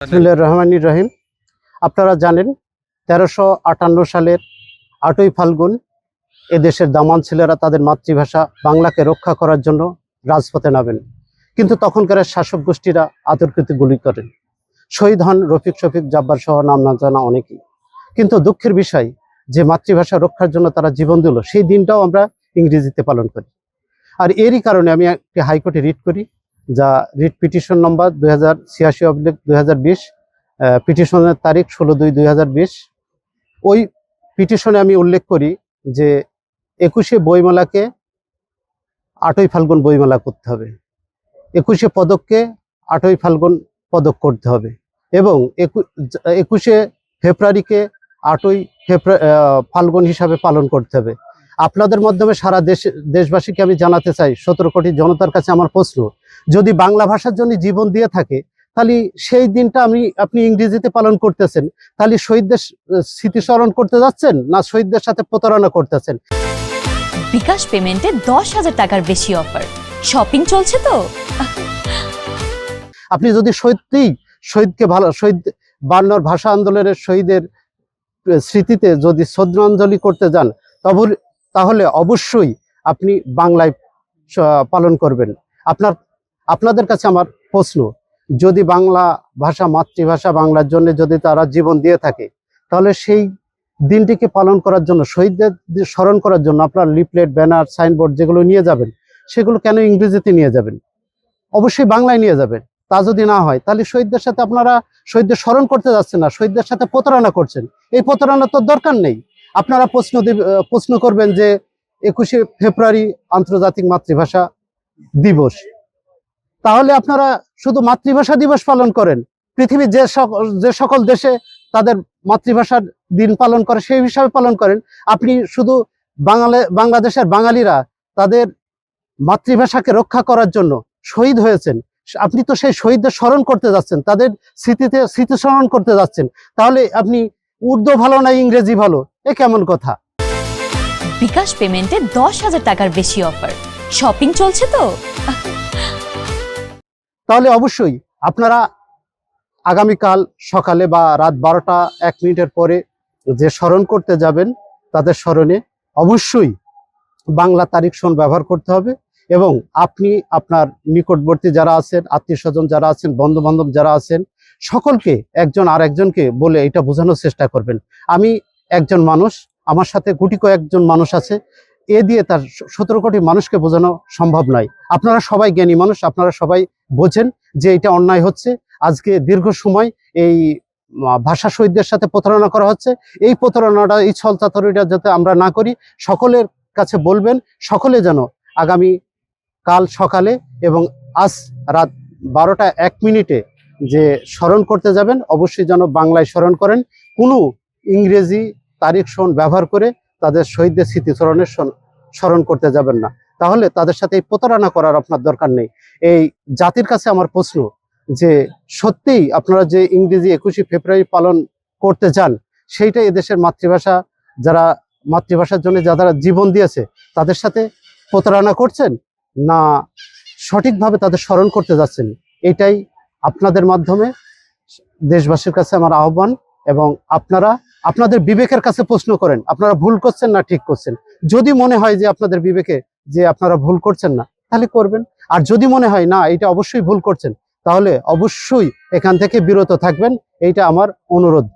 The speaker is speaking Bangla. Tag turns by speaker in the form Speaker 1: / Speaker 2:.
Speaker 1: বিসমিল্লাহির রহমানির রহিম। আপনারা জানেন 1358 সালের 8ই ফাল্গুন এদেশের দামান ছেলেরা তাদের মাতৃভাষা বাংলাকে রক্ষা করার জন্য রাজপথে নামেন। কিন্তু তখনকার শাসক গোষ্ঠীরা আতর্কিত গুলি করেন। শহীদ হন রফিক, শফিক, জাব্বার সহ নাম না জানা অনেকেই। কিন্তু দুঃখের বিষয় যে মাতৃভাষা রক্ষার জন্য তারা জীবন দিল, সেই দিনটাও আমরা ইংরেজিতে পালন করি। আর এরই কারণে আমি একটি হাইকোর্টে রিট করি, যা রিট পিটিশন নম্বর 2086/2020, পিটিশনের তারিখ 16/2/2020। ওই পিটিশনে আমি উল্লেখ করি যে 21শে বইমেলাকে 8ই ফাল্গুন বইমেলা করতে হবে, 21শে পদককে 8ই ফাল্গুন পদক করতে হবে, এবং 21শে ফেব্রুয়ারিকে 8ই ফাল্গুন হিসাবে পালন করতে হবে। আপনাদের মাধ্যমে সারা দেশবাসীকে আমি জানাতে চাই, 17 কোটি জনতার কাছে আমার প্রশ্ন, যদি বাংলা ভাষার জন্য জীবন দিয়ে থাকে, তাহলে সেই দিনটা আপনি ইংরেজিতে পালন করতেছেন, তাহলে শহীদদের স্মৃতিস্মরণ করতে যাচ্ছেন না শহীদদের সাথে প্রতারণা করতেছেন?
Speaker 2: বিকাশ পেমেন্টে 10,000 টাকার বেশি অফার, শপিং চলছে তো।
Speaker 1: আপনি যদি শহীদকে শহীদ বায়ান্নর ভাষা আন্দোলনের শহীদের স্মৃতিতে যদি শ্রদ্ধাঞ্জলি করতে যান, তাহলে অবশ্যই আপনি বাংলায় পালন করবেন। আপনাদের কাছে আমার প্রশ্ন, যদি বাংলা ভাষা মাতৃভাষা বাংলার জন্য যদি তারা জীবন দিয়ে থাকে, তাহলে সেই দিনটিকে পালন করার জন্য, শহীদদের স্মরণ করার জন্য আপনার লিফলেট, ব্যানার, সাইনবোর্ড যেগুলো নিয়ে যাবেন, সেগুলো কেন ইংরেজিতে নিয়ে যাবেন? অবশ্যই বাংলায় নিয়ে যাবেন। তা যদি না হয়, তাহলে শহীদদের সাথে আপনারা শহীদদের স্মরণ করতে যাচ্ছেন না, শহীদদের সাথে প্রতারণা করছেন। এই প্রতারণা তো দরকার নেই। আপনারা প্রশ্ন করবেন যে 21শে ফেব্রুয়ারি আন্তর্জাতিক মাতৃভাষা দিবস, তাহলে আপনারা শুধু মাতৃভাষা দিবস পালন করেন। পৃথিবীর যে সকল দেশে তাদের মাতৃভাষার দিন পালন করে সেই হিসাবে পালন করেন। আপনি শুধু বাংলাদেশের বাঙালিরা তাদের মাতৃভাষাকে রক্ষা করার জন্য শহীদ হয়েছেন, আপনি তো সেই শহীদদের স্মরণ করতে যাচ্ছেন, তাদের স্মৃতিস্মরণ করতে যাচ্ছেন। তাহলে আপনি উর্দু ভালো না ইংরেজি ভালো, এ কেমন কথা?
Speaker 2: বিকাশ পেমেন্টে 10,000 টাকার বেশি অফার, শপিং চলছে তো।
Speaker 1: তাহলে অবশ্যই আপনারা আগামীকাল সকালে বা রাত 12টা 1 মিনিটের পরে যে স্মরণ করতে যাবেন, তাদের স্মরণে অবশ্যই বাংলা তারিখ সন ব্যবহার করতে হবে। এবং আপনি আপনার নিকটবর্তী যারা আছেন, আত্মীয় স্বজন যারা আছেন, বন্ধু বান্ধব যারা আছেন, সকলকে একজন আর একজনকে বলে এটা বোঝানোর চেষ্টা করবেন। আমি একজন মানুষ, আমার সাথে গুটি কয়েকজন মানুষ আছে, এ দিয়ে তার 17 কোটি মানুষকে বোঝানো সম্ভব নয়। আপনারা সবাই জ্ঞানী মানুষ, আপনারা সবাই বোঝেন যে এটা অন্যায় হচ্ছে। আজকে দীর্ঘ সময় এই ভাষা শহীদদের সাথে প্রতারণা করা হচ্ছে। এই প্রতারণাটা, এই ছলচাতুরিটা যাতে আমরা না করি, সকলের কাছে বলবেন। সকলে যেন আগামী কাল সকালে এবং আজ রাত 12টা 1 মিনিটে যে স্মরণ করতে যাবেন, অবশ্যই যেন বাংলায় স্মরণ করেন। কোনো ইংরেজি তারিখ সন ব্যবহার করে তাদের শহীদদের স্মৃতিস্মরণের স্মরণ করতে যাবেন না। তাহলে তাদের সাথে এই প্রতারণা করার আপনার দরকার নেই। এই জাতির কাছে আমার প্রশ্ন যে সত্যিই আপনারা যে ইংরেজি 21শে ফেব্রুয়ারি পালন করতে চান, সেইটাই এদেশের মাতৃভাষা, যারা মাতৃভাষার জন্য যারা জীবন দিয়েছে তাদের সাথে প্রতারণা করছেন, না সঠিকভাবে তাদের স্মরণ করতে যাচ্ছেন? এটাই আপনাদের মাধ্যমে দেশবাসীর কাছে আমার আহ্বান। এবং আপনারা আপনাদের বিবেকের কাছে প্রশ্ন করেন, আপনারা ভুল করছেন না ঠিক করছেন। যদি মনে হয় যে আপনাদের বিবেকে যে আপনারা ভুল করছেন না, তাহলে করবেন। আর যদি মনে হয় না এটা অবশ্যই ভুল করছেন, তাহলে অবশ্যই এখান থেকে বিরত থাকবেন। এইটা আমার অনুরোধ।